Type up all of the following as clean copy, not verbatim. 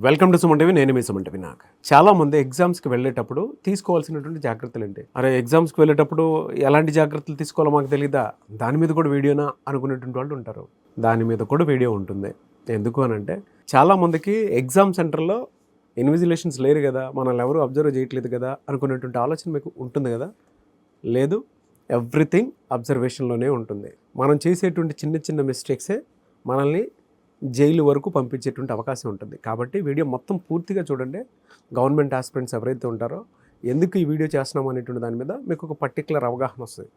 Welcome to Suman TV. నేను మీ Suman TV. నాకు చాలా మంది ఎగ్జామ్స్కి వెళ్ళేటప్పుడు తీసుకోవాల్సినటువంటి జాగ్రత్తలు ఏంటి? అరే ఎగ్జామ్స్కి వెళ్ళేటప్పుడు ఎలాంటి జాగ్రత్తలు తీసుకోవాలో మాకు తెలీదా, దాని మీద కూడా వీడియోనా అనుకునేటువంటి వాళ్ళు ఉంటారు. దాని మీద కూడా వీడియో ఉంటుంది. ఎందుకు అని అంటే చాలామందికి ఎగ్జామ్ సెంటర్లో ఇన్విజిలేషన్స్ లేరు కదా, మనల్ని ఎవరు అబ్జర్వ్ చేయట్లేదు కదా అనుకునేటువంటి ఆలోచన మీకు ఉంటుంది కదా. లేదు, ఎవ్రీథింగ్ అబ్జర్వేషన్లోనే ఉంటుంది. మనం చేసేటువంటి చిన్న చిన్న మిస్టేక్సే మనల్ని జైలు వరకు పంపించేటువంటి అవకాశం ఉంటుంది. కాబట్టి వీడియో మొత్తం పూర్తిగా చూడండి. గవర్నమెంట్ ఆస్పిరెంట్స్ ఎవరైతే ఉంటారో ఎందుకు ఈ వీడియో చేస్తున్నాం అనేటువంటి దాని మీద మీకు ఒక పర్టికులర్ అవగాహన వస్తుంది.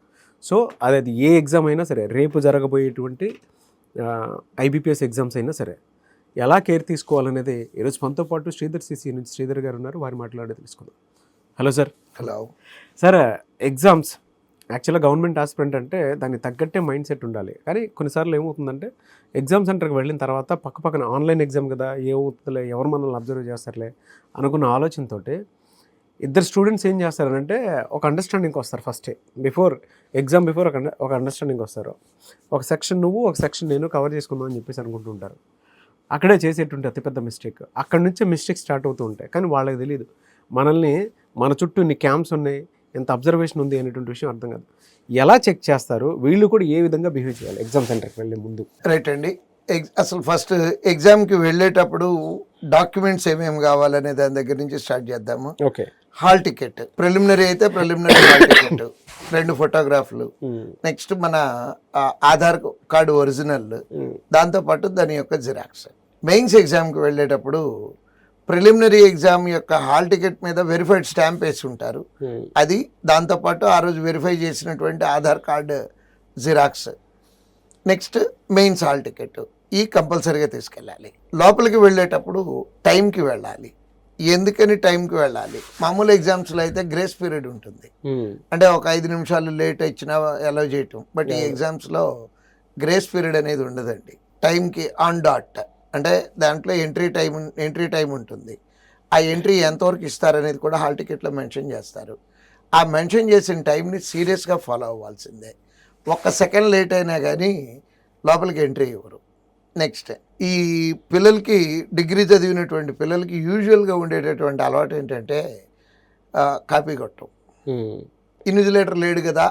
సో అది ఏ ఎగ్జామ్ అయినా సరే, రేపు జరగబోయేటువంటి ఐబీపీఎస్ ఎగ్జామ్స్ అయినా సరే ఎలా కేర్ తీసుకోవాలనేది ఈరోజు మనతో పాటు శ్రీధర్ సిసి నుంచి శ్రీధర్ గారు ఉన్నారు. వారి మాట్లాడే తెలుసుకుందాం. Hello sir. Hello sir, exams యాక్చువల్గా గవర్నమెంట్ ఆస్పిరెంట్ అంటే దానికి తగ్గట్టే మైండ్ సెట్ ఉండాలి. కానీ కొన్నిసార్లు ఏమవుతుందంటే ఎగ్జామ్ సెంటర్కి వెళ్ళిన తర్వాత పక్కన ఆన్లైన్ ఎగ్జామ్ కదా, ఏమవుతుందిలే, ఎవరు మనల్ని అబ్జర్వ్ చేస్తారులే అనుకున్న ఆలోచనతోటి ఇద్దరు స్టూడెంట్స్ ఏం చేస్తారంటే ఒక అండర్స్టాండింగ్కి వస్తారు. ఫస్టే ఎగ్జామ్ బిఫోర్ ఒక అండర్స్టాండింగ్ వస్తారు. ఒక సెక్షన్ నువ్వు, ఒక సెక్షన్ నేను కవర్ చేసుకుందాం అని చెప్పేసి అనుకుంటుంటారు. అక్కడే చేసేటువంటి అతిపెద్ద మిస్టేక్. అక్కడి నుంచే మిస్టేక్ స్టార్ట్ అవుతూ ఉంటాయి. కానీ వాళ్ళకి తెలియదు మన చుట్టూ ఇన్ని క్యాంప్స్ ఉన్నాయి, ఎంత అబ్జర్వేషన్ ఉంది అనేటువంటి విషయం అర్థం కాదు. ఎలా చెక్ చేస్తారు, వీళ్ళు కూడా ఏ విధంగా బిహేవ్ చేయాలి ఎగ్జామ్ సెంటర్కి వెళ్ళే ముందు? రైట్ అండి. అసలు ఫస్ట్ ఎగ్జామ్కి వెళ్ళేటప్పుడు డాక్యుమెంట్స్ ఏమేమి కావాలనే దాని దగ్గర నుంచి స్టార్ట్ చేద్దాము. ఓకే. హాల్ టికెట్, ప్రిలిమినరీ అయితే ప్రిలిమినరీ హాల్ టికెట్, 2 ఫోటోగ్రాఫ్లు, నెక్స్ట్ మన ఆధార్ కార్డు ఒరిజినల్, దాంతోపాటు దాని యొక్క జిరాక్స్. మెయిన్స్ ఎగ్జామ్కి వెళ్ళేటప్పుడు ప్రిలిమినరీ ఎగ్జామ్ యొక్క హాల్ టికెట్ మీద వెరిఫైడ్ స్టాంప్ వేసి ఉంటారు. అది దాంతోపాటు ఆ రోజు వెరిఫై చేసినటువంటి Aadhaar card xerox, next mains hall ticket, ఈ కంపల్సరీగా తీసుకెళ్ళాలి. లోపలికి వెళ్ళేటప్పుడు టైంకి వెళ్ళాలి. ఎందుకని టైంకి వెళ్ళాలి? మామూలు ఎగ్జామ్స్లో అయితే గ్రేస్ పీరియడ్ ఉంటుంది, అంటే ఒక 5 నిమిషాలు లేట్ ఇచ్చినా అలౌ చేయటం. బట్ ఈ ఎగ్జామ్స్లో గ్రేస్ పీరియడ్ అనేది ఉండదండి. టైంకి ఆన్ డాట్, అంటే దాంట్లో ఎంట్రీ టైం ఉంటుంది. ఆ ఎంట్రీ ఎంతవరకు ఇస్తారనేది కూడా హాల్ టికెట్లో మెన్షన్ చేస్తారు. ఆ మెన్షన్ చేసిన టైంని సీరియస్గా ఫాలో అవ్వాల్సిందే. 1 సెకండ్ లేట్ అయినా కానీ లోపలికి ఎంట్రీ ఇవ్వరు. నెక్స్ట్, ఈ పిల్లలకి, డిగ్రీ చదివినటువంటి పిల్లలకి యూజువల్గా ఉండేటటువంటి అలవాటు ఏంటంటే కాపీ కొట్టడం. ఇన్విజిలేటర్ లేడు కదా,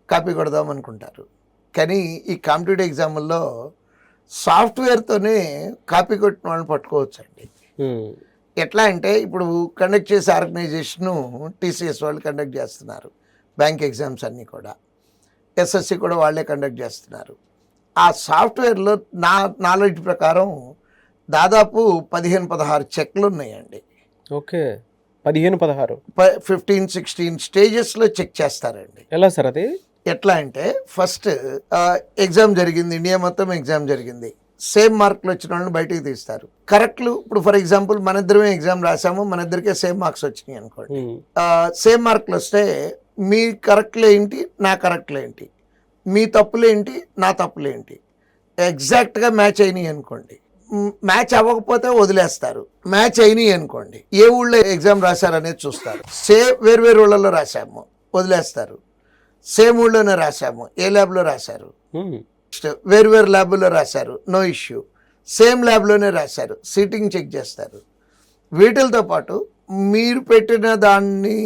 కాపీ కొడదాం అనుకుంటారు. కానీ ఈ కాంపిటేటివ్ ఎగ్జామ్ల్లో సాఫ్ట్వేర్తోనే కాపీ కొట్టిన వాళ్ళని పట్టుకోవచ్చండి. ఎట్లా అంటే ఇప్పుడు కండక్ట్ చేసే ఆర్గనైజేషను టీసీఎస్ వాళ్ళు కండక్ట్ చేస్తున్నారు. బ్యాంక్ ఎగ్జామ్స్ అన్నీ కూడా, ఎస్ఎస్సి కూడా వాళ్ళే కండక్ట్ చేస్తున్నారు. ఆ సాఫ్ట్వేర్లో నా నాలెడ్జ్ ప్రకారం దాదాపు 15-16 చెక్లు ఉన్నాయండి. ఓకే. 15-16 15-16 స్టేజెస్లో చెక్ చేస్తారండి. ఎలా సార్ అది? ఎట్లా అంటే ఫస్ట్ ఎగ్జామ్ జరిగింది, ఇండియా మొత్తం ఎగ్జామ్ జరిగింది, సేమ్ మార్కులు వచ్చిన వాళ్ళని బయటికి తీస్తారు. కరెక్ట్లు, ఇప్పుడు ఫర్ ఎగ్జాంపుల్ మన ఇద్దరమే ఎగ్జామ్ రాసాము, మన ఇద్దరికే సేమ్ మార్క్స్ వచ్చినాయి అనుకోండి. సేమ్ మార్కులు వస్తే మీ కరెక్ట్లు ఏంటి, నా కరెక్ట్లు ఏంటి, మీ తప్పులేంటి, నా తప్పులేంటి, ఎగ్జాక్ట్గా మ్యాచ్ అయినాయి అనుకోండి. మ్యాచ్ అవ్వకపోతే వదిలేస్తారు. మ్యాచ్ అయినాయి అనుకోండి, ఏ ఊళ్ళో ఎగ్జామ్ రాశారు అనేది చూస్తారు. వేరు ఊళ్ళలో రాశాము, వదిలేస్తారు. సేమ్ ఊళ్ళోనే రాశాము, ఏ ల్యాబ్లో రాశారు, వేరు ల్యాబ్లో రాశారు, నో ఇష్యూ. సేమ్ ల్యాబ్లోనే రాశారు, సీటింగ్ చెక్ చేస్తారు. వీటితో పాటు మీరు పెట్టిన దాన్ని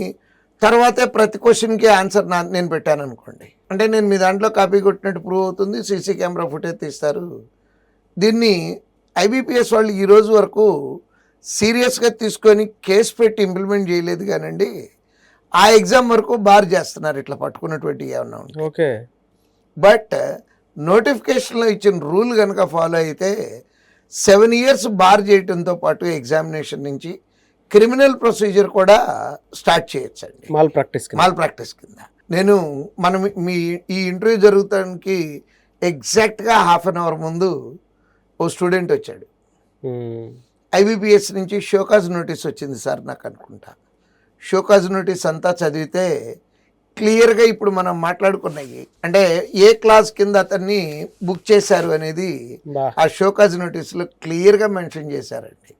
తర్వాతే ప్రతి క్వశ్చన్కి ఆన్సర్ నేను పెట్టాను అనుకోండి, అంటే నేను మీ దాంట్లో కాపీ కొట్టినట్టు ప్రూవ్ అవుతుంది. సీసీ కెమెరా ఫుటేజ్ తీస్తారు. దీన్ని ఐబీపీఎస్ వాళ్ళు ఈ రోజు వరకు సీరియస్గా తీసుకొని కేసు పెట్టి ఇంప్లిమెంట్ చేయలేదు కానండి, ఆ ఎగ్జామ్ వరకు బార్ చేస్తున్నారు ఇట్లా పట్టుకున్నటువంటి ఏమన్నా ఉంటాయి. ఓకే. బట్ నోటిఫికేషన్లో ఇచ్చిన రూల్ కనుక ఫాలో అయితే 7 years బార్ చేయడంతో పాటు ఎగ్జామినేషన్ నుంచి క్రిమినల్ ప్రొసీజర్ కూడా స్టార్ట్ చేయొచ్చండి, మాల్ ప్రాక్టీస్ కింద. మనం ఈ ఇంటర్వ్యూ జరుగుతానికి ఎగ్జాక్ట్గా 1/2 hour ముందు ఓ స్టూడెంట్ వచ్చాడు. ఐబీపీఎస్ నుంచి షోకాజ్ నోటీస్ వచ్చింది సార్ నాకు అనుకుంటా. షోకాజ్ నోటీస్ అంతా చదివితే క్లియర్గా ఇప్పుడు మనం మాట్లాడుకున్నాయి, అంటే ఏ క్లాస్ కింద అతన్ని బుక్ చేశారు అనేది ఆ షోకాజ్ నోటీస్లో క్లియర్గా మెన్షన్ చేశారండి.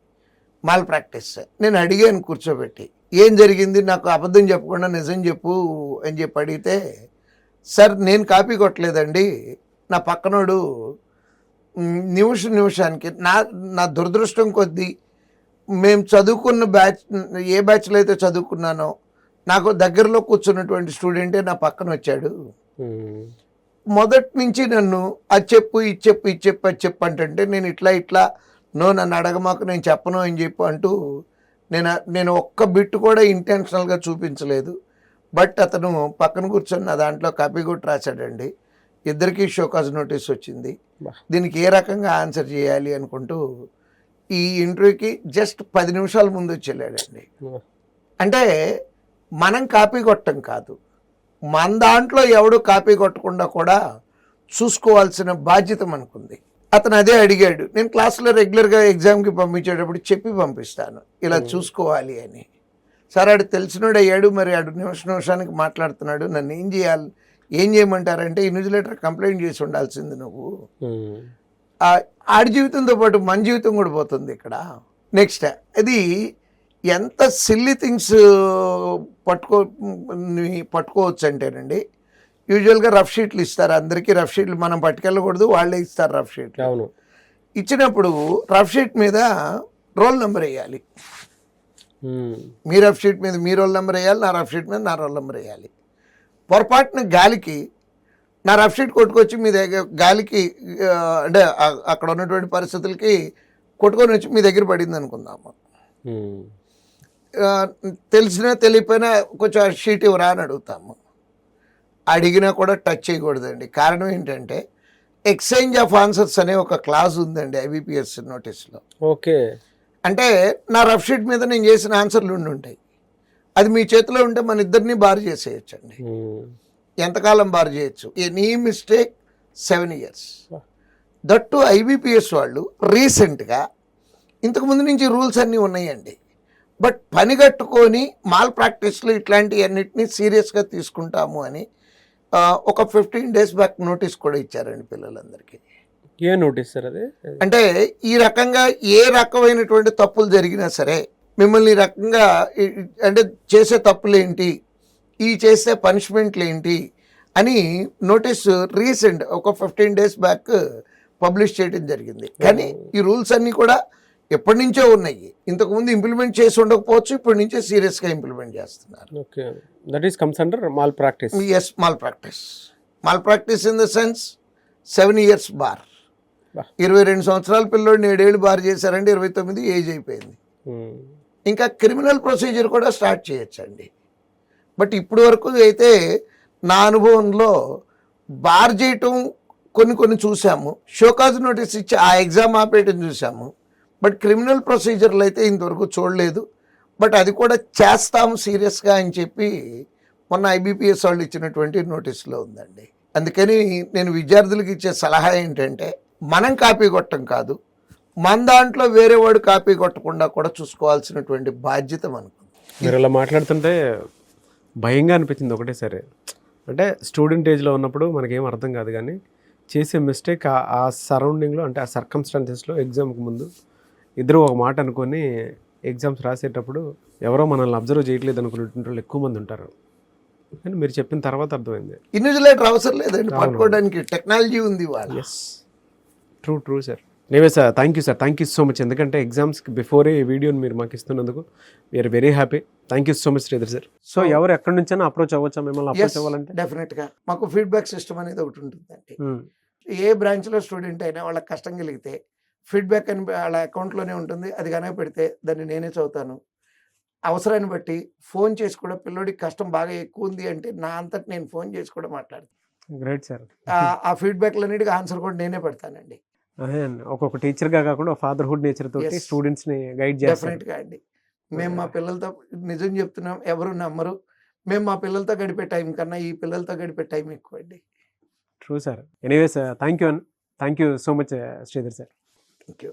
Mall practice. నేను అడిగాను కూర్చోబెట్టి, ఏం జరిగింది, నాకు అబద్ధం చెప్పకుండా నిజం చెప్పు అని చెప్పి అడిగితే, సార్ నేను కాపీ కొట్టలేదండి, నా పక్కనోడు నిమిషానికి నా దురదృష్టం కొద్దీ మేము చదువుకున్న బ్యాచ్, ఏ బ్యాచ్లో అయితే చదువుకున్నానో నాకు దగ్గరలో కూర్చున్నటువంటి స్టూడెంటే నా పక్కన వచ్చాడు. మొదటి నుంచి నన్ను అది చెప్పు ఇది చెప్పు ఇది చెప్పు అది చెప్పు అంటే నేను ఇట్లా నన్ను అడగమాకు నేను చెప్పను అని చెప్పు అంటూ నేను ఒక్క బిట్ కూడా ఇంటెన్షనల్గా చూపించలేదు. బట్ అతను పక్కన కూర్చొని నా దాంట్లో కాపీ కొట్టి రాశాడండి. ఇద్దరికీ షోకాజ్ నోటీస్ వచ్చింది. దీనికి ఏ రకంగా ఆన్సర్ చేయాలి అనుకుంటూ ఈ ఇంటర్వ్యూకి జస్ట్ 10 నిమిషాల ముందు వచ్చి వెళ్ళాడండి. అంటే మనం కాపీ కొట్టం కాదు, మన దాంట్లో ఎవడు కాపీ కొట్టకుండా కూడా చూసుకోవాల్సిన బాధ్యత మనకుంది. అతను అదే అడిగాడు. నేను క్లాస్లో రెగ్యులర్గా ఎగ్జామ్కి పంపించేటప్పుడు చెప్పి పంపిస్తాను ఇలా చూసుకోవాలి అని. సరే ఆడు తెలిసినోడు అయ్యాడు, మరి ఆడు నిమిషానికి మాట్లాడుతున్నాడు. నన్ను ఏం చేయమంటారంటే ఇన్విజిలేటర్ కంప్లైంట్ చేసి ఉండాల్సింది నువ్వు. ఆడి జీవితంతో పాటు మన జీవితం కూడా పోతుంది ఇక్కడ. నెక్స్ట్ అది ఎంత సిల్లీ థింగ్స్ పట్టుకోవచ్చు అంటేనండి, యూజువల్గా రఫ్ షీట్లు ఇస్తారు అందరికీ. రఫ్ షీట్లు మనం పట్టుకెళ్ళకూడదు, వాళ్ళే ఇస్తారు రఫ్ షీట్లు. అవును. ఇచ్చినప్పుడు రఫ్ షీట్ మీద రోల్ నెంబర్ వేయాలి. మీ రఫ్ షీట్ మీద మీ రోల్ నెంబర్ వేయాలి, నా రఫ్ షీట్ మీద నా రోల్ నెంబర్ వేయాలి. పొరపాటున గాలికి నా రఫ్ షీట్ కొట్టుకొచ్చి మీ దగ్గర గాలికి అంటే అక్కడ ఉన్నటువంటి పరిస్థితులకి కొట్టుకొని వచ్చి మీ దగ్గర పడింది అనుకుందాము. తెలిసినా తెలియపోయినా కొంచెం ఆ షీట్ ఇవ్వరా అని అడుగుతాము. అడిగినా కూడా టచ్ చేయకూడదండి. కారణం ఏంటంటే ఎక్స్చేంజ్ ఆఫ్ ఆన్సర్స్ అనే ఒక క్లాజ్ ఉందండి IBPS నోటీస్లో. ఓకే. అంటే నా రఫ్ షీట్ మీద నేను చేసిన ఆన్సర్లు ఉంటాయి. అది మీ చేతిలో ఉంటే మన ఇద్దరిని బార్ చేసేయచ్చు అండి. ఎంతకాలం బార్ చేయొచ్చు? Any mistake 7 years. That IBPS వాళ్ళు రీసెంట్గా, ఇంతకుముందు నుంచి రూల్స్ అన్నీ ఉన్నాయండి, బట్ పని కట్టుకొని మాల్ ప్రాక్టీస్లు ఇట్లాంటివన్నిటిని సీరియస్గా తీసుకుంటాము అని ఒక 15 days బ్యాక్ నోటీస్ కూడా ఇచ్చారండి పిల్లలందరికీ. ఏ నోటీస్ సార్ అది? అంటే ఈ రకంగా ఏ రకమైనటువంటి తప్పులు జరిగినా సరే మిమ్మల్ని ఈ రకంగా అంటే చేసే తప్పులు ఏంటి, ఈ చేసే పనిష్మెంట్లు ఏంటి అని నోటీస్ రీసెంట్ ఒక 15 days బ్యాక్ పబ్లిష్ చేయడం జరిగింది. కానీ ఈ రూల్స్ అన్నీ కూడా ఎప్పటి నుంచో ఉన్నాయి. ఇంతకుముందు ఇంప్లిమెంట్ చేసి ఉండకపోవచ్చు, ఇప్పటి నుంచే సీరియస్గా ఇంప్లిమెంట్ చేస్తున్నారు. Okay, that is comes under malpractice. Yes, malpractice in the sense 7 years bar. 22 సంవత్సరాల పిల్లోడిని 7 ఏళ్ళు బార్ చేశారంటే 29 ఏజ్ అయిపోయింది. ఇంకా క్రిమినల్ ప్రొసీజర్ కూడా స్టార్ట్ చేయొచ్చండి. బట్ ఇప్పుడు వరకు అయితే నా అనుభవంలో బార్ చేయటం కొన్ని చూసాము, షోకాజ్ నోటీస్ ఇచ్చి ఆ ఎగ్జామ్ ఆపేయటం చూసాము. బట్ క్రిమినల్ ప్రొసీజర్లు అయితే ఇంతవరకు చూడలేదు. బట్ అది కూడా చేస్తాము సీరియస్గా అని చెప్పి మొన్న IBPS వాళ్ళు ఇచ్చినటువంటి నోటీసులో ఉందండి. అందుకని నేను విద్యార్థులకు ఇచ్చే సలహా ఏంటంటే మనం కాపీ కొట్టడం కాదు, మన దాంట్లో వేరే వాడు కాపీ కొట్టకుండా కూడా చూసుకోవాల్సినటువంటి బాధ్యత మనకు. మీరు ఇలా మాట్లాడుతుంటే భయంగా అనిపించింది ఒకటే సరే. అంటే స్టూడెంట్ ఏజ్లో ఉన్నప్పుడు మనకేం అర్థం కాదు, కానీ చేసే మిస్టేక్ ఆ సరౌండింగ్లో అంటే ఆ సర్కమ్స్టాన్సెస్లో ఎగ్జామ్కి ముందు ఇద్దరు ఒక మాట అనుకొని ఎగ్జామ్స్ రాసేటప్పుడు ఎవరో మనల్ని అబ్జర్వ్ చేయట్లేదు అనుకునేటువంటి వాళ్ళు ఎక్కువ మంది ఉంటారు. కానీ మీరు చెప్పిన తర్వాత అర్థమైంది ఇన్విజిలేటర్ అవసరం లేదండి, పట్టుకోవడానికి టెక్నాలజీ ఉంది. Yes, true sir. నేవే sir, thank you so much. ఎందుకంటే ఎగ్జామ్స్కి బిఫోరే ఈ వీడియోని మీరు మాకు ఇస్తున్నందుకు we are very happy. Thank you so much Sridhar sir. So ఎవరు ఎక్కడి నుంచైనా అప్రోచ్ అవ్వచ్చా మిమ్మల్ని? అప్రోచ్ అవ్వాలంటే డెఫినెట్గా మాకు ఫీడ్బ్యాక్ సిస్టమ్ అనేది ఒకటి ఉంటుందండి. ఏ బ్రాంచ్లో స్టూడెంట్ అయినా వాళ్ళకి కష్టం కలిగితే ఫీడ్బ్యాక్ అని వాళ్ళ అకౌంట్లోనే ఉంటుంది. అది కనుక పెడితే దాన్ని నేనే చదువుతాను. అవసరాన్ని బట్టి ఫోన్ చేసి కూడా పిల్లోడికి కష్టం బాగా ఎక్కువ ఉంది అంటే నా అంతటి నేను ఫోన్ చేసి కూడా మాట్లాడతాను. Great sir. ఆ ఫీడ్బ్యాక్లన్నిటికీ ఆన్సర్ కూడా నేనే పెడతానండి. ఒక్కొక్క టీచర్గా కాకుండా ఫాదర్హుడ్ నేచర్ తోటి స్టూడెంట్స్ని గైడ్ చేస్తాం. డెఫినెట్గా అండి. మేము మా పిల్లలతో నిజం చెప్తున్నాం, ఎవరు నమ్మరు. మేము మా పిల్లలతో గడిపే టైం కన్నా ఈ పిల్లలతో గడిపే టైం ఎక్కువ అండి. True sir. Anyways thank you so much Sridhar sir. Thank you.